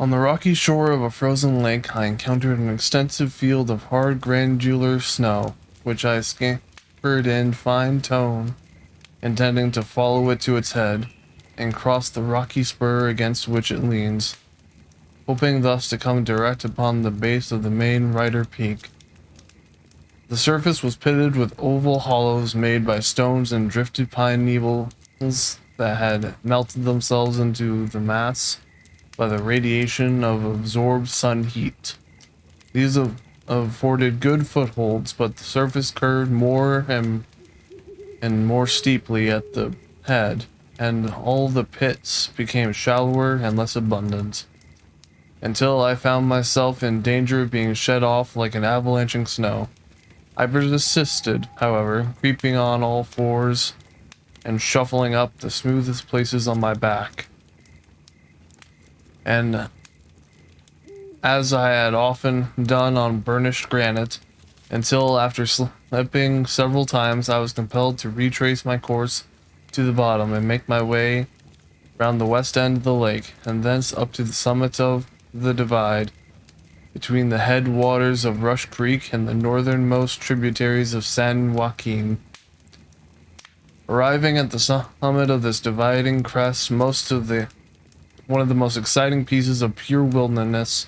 On the rocky shore of a frozen lake, I encountered an extensive field of hard granular snow, which I scampered in fine tone, intending to follow it to its head, and cross the rocky spur against which it leans, hoping thus to come direct upon the base of the main Rider Peak. The surface was pitted with oval hollows made by stones and drifted pine needles that had melted themselves into the mass by the radiation of absorbed sun heat. These afforded good footholds, but the surface curved more and more steeply at the head, and all the pits became shallower and less abundant, until I found myself in danger of being shed off like an avalanching snow. I persisted, however, creeping on all fours and shuffling up the smoothest places on my back. And as I had often done on burnished granite, until after slipping several times I was compelled to retrace my course to the bottom and make my way round the west end of the lake, and thence up to the summit of the divide between the headwaters of Rush Creek and the northernmost tributaries of San Joaquin. Arriving at the summit of this dividing crest, one of the most exciting pieces of pure wilderness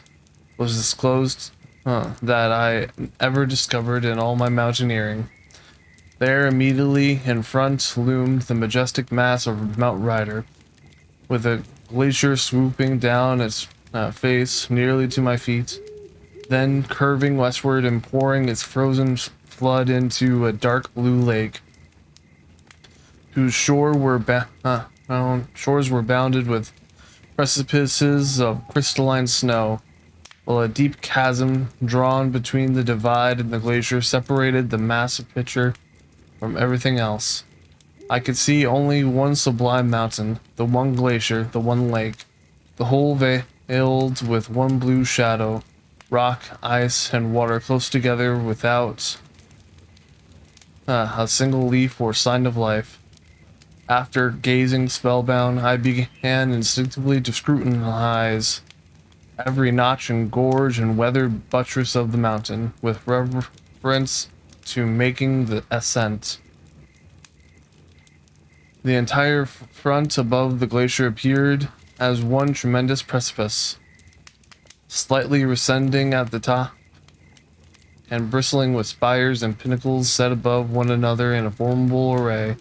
was disclosed that I ever discovered in all my mountaineering. There, immediately in front, loomed the majestic mass of Mount Rider, with a glacier swooping down its face nearly to my feet, then curving westward and pouring its frozen flood into a dark blue lake, whose shores were bounded with precipices of crystalline snow, while a deep chasm drawn between the divide and the glacier separated the massive picture from everything else. I could see only one sublime mountain, the one glacier, the one lake, the whole veiled with one blue shadow, rock, ice, and water close together without a single leaf or sign of life. After gazing spellbound, I began instinctively to scrutinize every notch and gorge and weathered buttress of the mountain, with reference to making the ascent. The entire front above the glacier appeared as one tremendous precipice, slightly ascending at the top, and bristling with spires and pinnacles set above one another in a formidable array.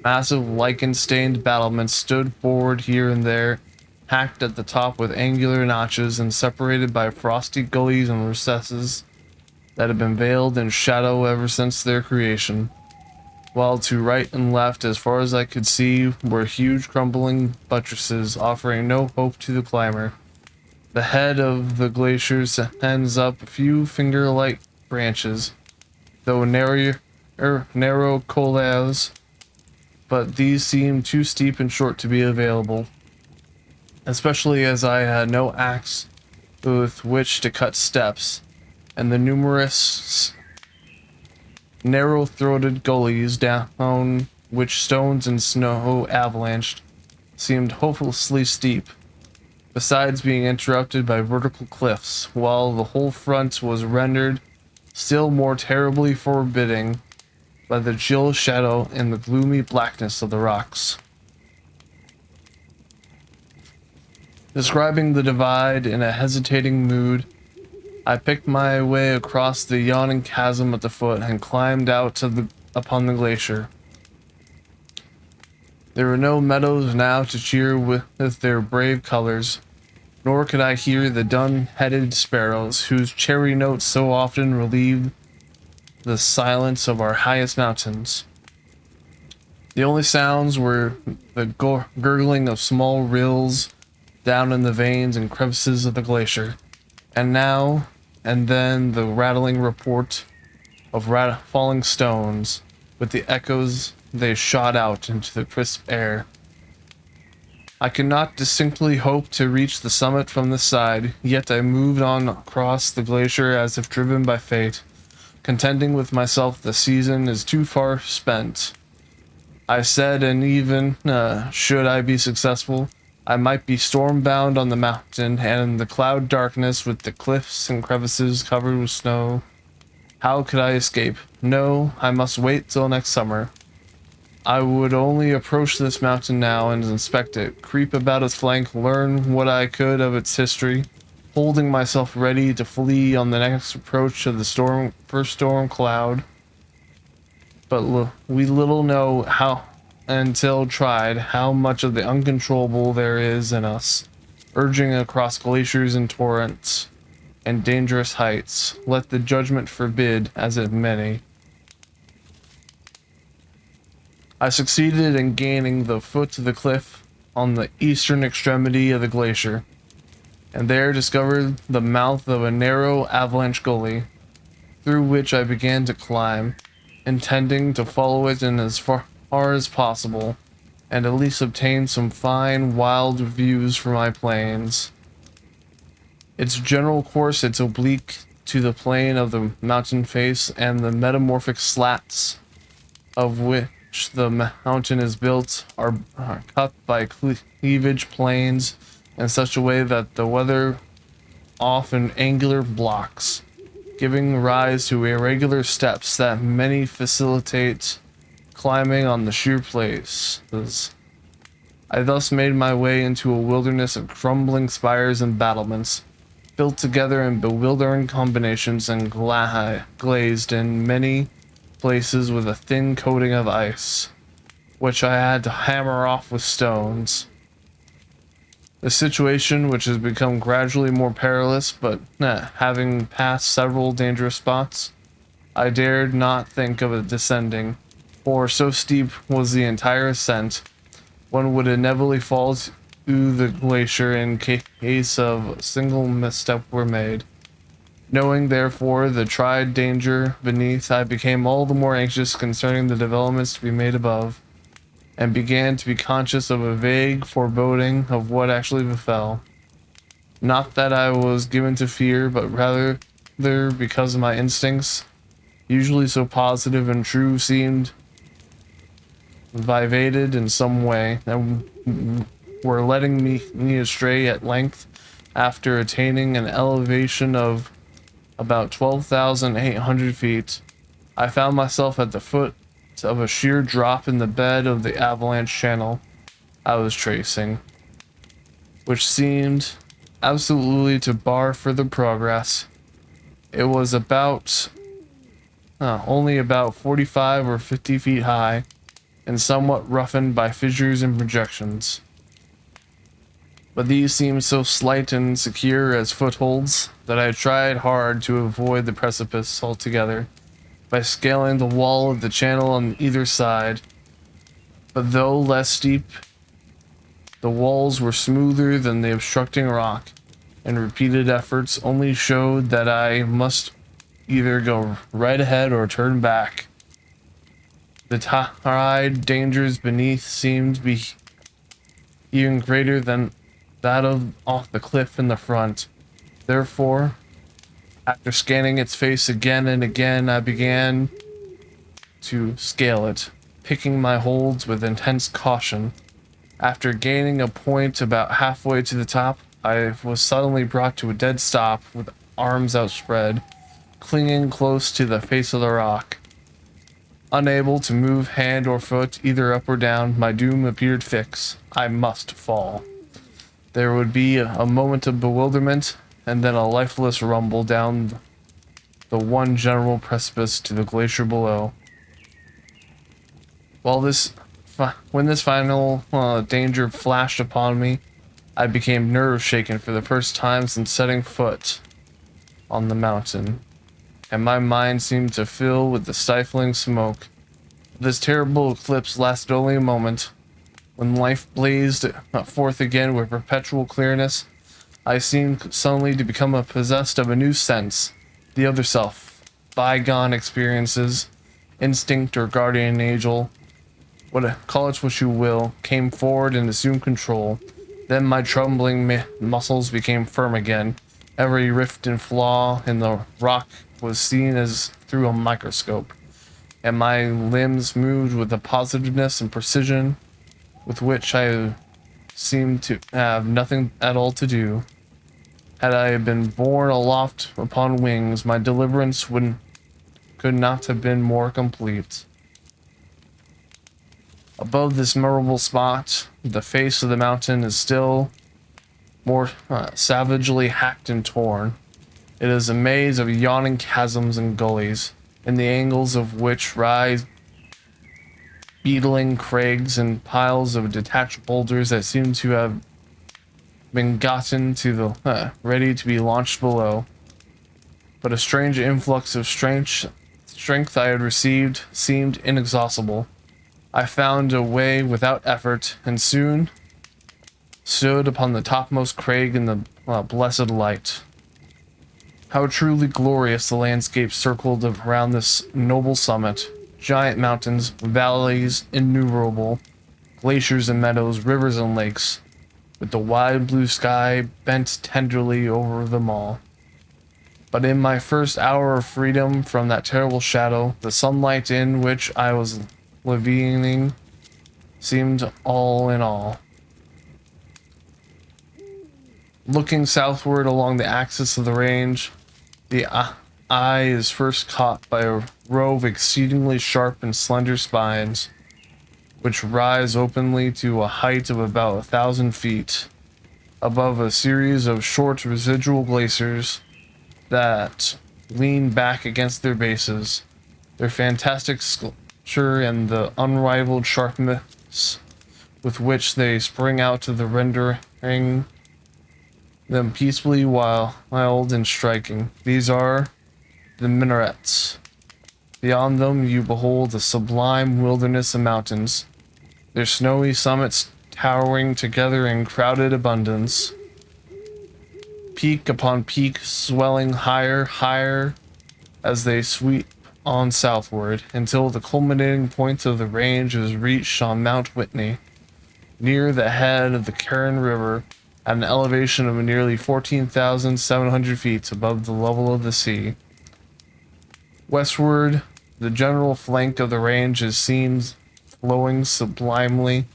Massive lichen-stained battlements stood forward here and there, hacked at the top with angular notches and separated by frosty gullies and recesses that had been veiled in shadow ever since their creation, while to right and left, as far as I could see, were huge crumbling buttresses offering no hope to the climber. The head of the glacier sends up a few finger-like branches, though narrow colas, but these seemed too steep and short to be available, especially as I had no axe with which to cut steps, and the numerous narrow-throated gullies down which stones and snow avalanched seemed hopelessly steep, besides being interrupted by vertical cliffs, while the whole front was rendered still more terribly forbidding by the chill shadow and the gloomy blackness of the rocks. Describing the divide in a hesitating mood, I picked my way across the yawning chasm at the foot and climbed out upon the glacier. There were no meadows now to cheer with their brave colors, nor could I hear the dun-headed sparrows, whose cherry notes so often relieved the silence of our highest mountains. The only sounds were the gurgling of small rills down in the veins and crevices of the glacier, and now and then the rattling report of falling stones, with the echoes they shot out into the crisp air. I could not distinctly hope to reach the summit from this side, yet I moved on across the glacier as if driven by fate, contending with myself the season is too far spent. I said, and even should I be successful, I might be storm-bound on the mountain, and in the cloud darkness with the cliffs and crevices covered with snow. How could I escape? No, I must wait till next summer. I would only approach this mountain now and inspect it, creep about its flank, learn what I could of its history, holding myself ready to flee on the next approach of the first storm cloud. But we little know how, until tried, how much of the uncontrollable there is in us, urging across glaciers and torrents and dangerous heights. Let the judgment forbid, as it may. I succeeded in gaining the foot of the cliff on the eastern extremity of the glacier, and there discovered the mouth of a narrow avalanche gully, through which I began to climb, intending to follow it in as far as possible, and at least obtain some fine, wild views for my planes. Its general course is oblique to the plane of the mountain face, and the metamorphic slats of which the mountain is built are cut by cleavage planes in such a way that the weather off in angular blocks, giving rise to irregular steps that many facilitate climbing on the sheer places. I thus made my way into a wilderness of crumbling spires and battlements, built together in bewildering combinations and glazed in many places with a thin coating of ice, which I had to hammer off with stones. The situation, which has become gradually more perilous, but having passed several dangerous spots, I dared not think of descending, for so steep was the entire ascent, one would inevitably fall to the glacier in case of a single misstep were made. Knowing, therefore, the tried danger beneath, I became all the more anxious concerning the developments to be made above, and began to be conscious of a vague foreboding of what actually befell. Not that I was given to fear, but rather because my instincts, usually so positive and true, seemed vivated in some way, and were letting me astray at length. After attaining an elevation of about 12,800 feet, I found myself at the foot of a sheer drop in the bed of the avalanche channel I was tracing, which seemed absolutely to bar further progress. It was only about 45 or 50 feet high, and somewhat roughened by fissures and projections. But these seemed so slight and secure as footholds that I tried hard to avoid the precipice altogether by scaling the wall of the channel on either side. But though less steep, the walls were smoother than the obstructing rock, and repeated efforts only showed that I must either go right ahead or turn back. The tide dangers beneath seemed to be even greater than that of off the cliff in the front. Therefore, after scanning its face again and again, I began to scale it, picking my holds with intense caution. After gaining a point about halfway to the top, I was suddenly brought to a dead stop with arms outspread, clinging close to the face of the rock. Unable to move hand or foot, either up or down, my doom appeared fixed. I must fall. There would be a moment of bewilderment, and then a lifeless rumble down the one general precipice to the glacier below. When this final danger flashed upon me, I became nerve-shaken for the first time since setting foot on the mountain, and my mind seemed to fill with the stifling smoke. This terrible eclipse lasted only a moment. When life blazed forth again with perpetual clearness, I seemed suddenly to become possessed of a new sense, the other self, bygone experiences, instinct or guardian angel, call it what you will, came forward and assumed control. Then my trembling muscles became firm again. Every rift and flaw in the rock was seen as through a microscope, and my limbs moved with the positiveness and precision with which I seemed to have nothing at all to do. Had I been borne aloft upon wings, my deliverance could not have been more complete. Above this memorable spot, the face of the mountain is still more savagely hacked and torn. It is a maze of yawning chasms and gullies, in the angles of which rise beetling crags and piles of detached boulders that seem to have been gotten to the ready to be launched below. But a strange influx of strength I had received seemed inexhaustible. I found a way without effort, and soon stood upon the topmost crag in the blessed light. How truly glorious the landscape circled around this noble summit. Giant mountains, valleys innumerable, glaciers and meadows, rivers and lakes, with the wide blue sky bent tenderly over them all. But in my first hour of freedom from that terrible shadow, the sunlight in which I was living seemed all in all. Looking southward along the axis of the range, the eye is first caught by a row of exceedingly sharp and slender spines, which rise openly to a height of about 1,000 feet, above a series of short residual glaciers that lean back against their bases. Their fantastic sculpture and the unrivaled sharpness with which they spring out to the rendering them peacefully wild and striking. These are the minarets. Beyond them you behold the sublime wilderness of mountains, their snowy summits towering together in crowded abundance, peak upon peak swelling higher as they sweep on southward, until the culminating point of the range is reached on Mount Whitney, near the head of the Carron River, at an elevation of nearly 14,700 feet above the level of the sea. Westward, the general flank of the range is seen flowing sublimely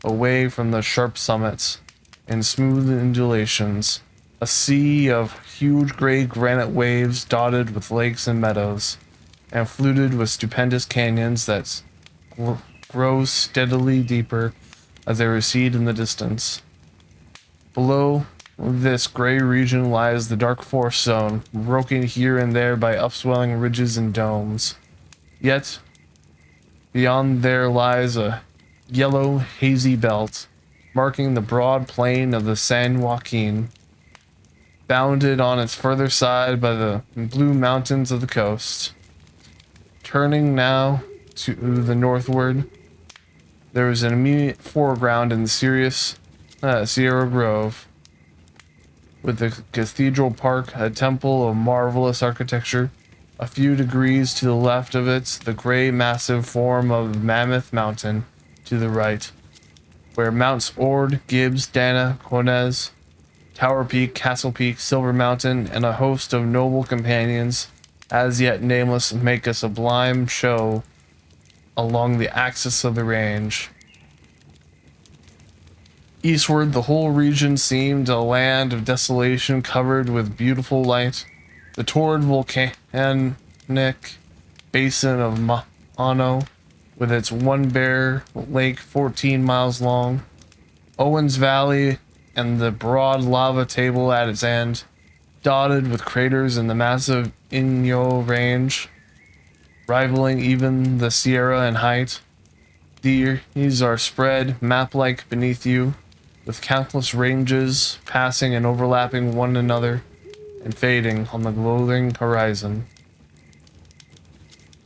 away from the sharp summits in smooth undulations, a sea of huge gray granite waves dotted with lakes and meadows, and fluted with stupendous canyons that grow steadily deeper as they recede in the distance. Below this gray region lies the dark forest zone, broken here and there by upswelling ridges and domes. Yet, beyond there lies a yellow, hazy belt, marking the broad plain of the San Joaquin, bounded on its further side by the blue mountains of the coast. Turning now to the northward, there is an immediate foreground in the Sierra Grove, with the Cathedral Park, a temple of marvelous architecture. A few degrees to the left of it, the gray massive form of Mammoth Mountain to the right, where Mounts Ord, Gibbs, Dana, Conez, Tower Peak, Castle Peak, Silver Mountain, and a host of noble companions, as yet nameless, make a sublime show along the axis of the range. Eastward, the whole region seemed a land of desolation covered with beautiful light. The torrid volcanic basin of Mono, with its one bare lake 14 miles long, Owens Valley, and the broad lava table at its end, dotted with craters in the massive Inyo Range, rivaling even the Sierra in height. These are spread map-like beneath you, with countless ranges passing and overlapping one another and fading on the glowing horizon.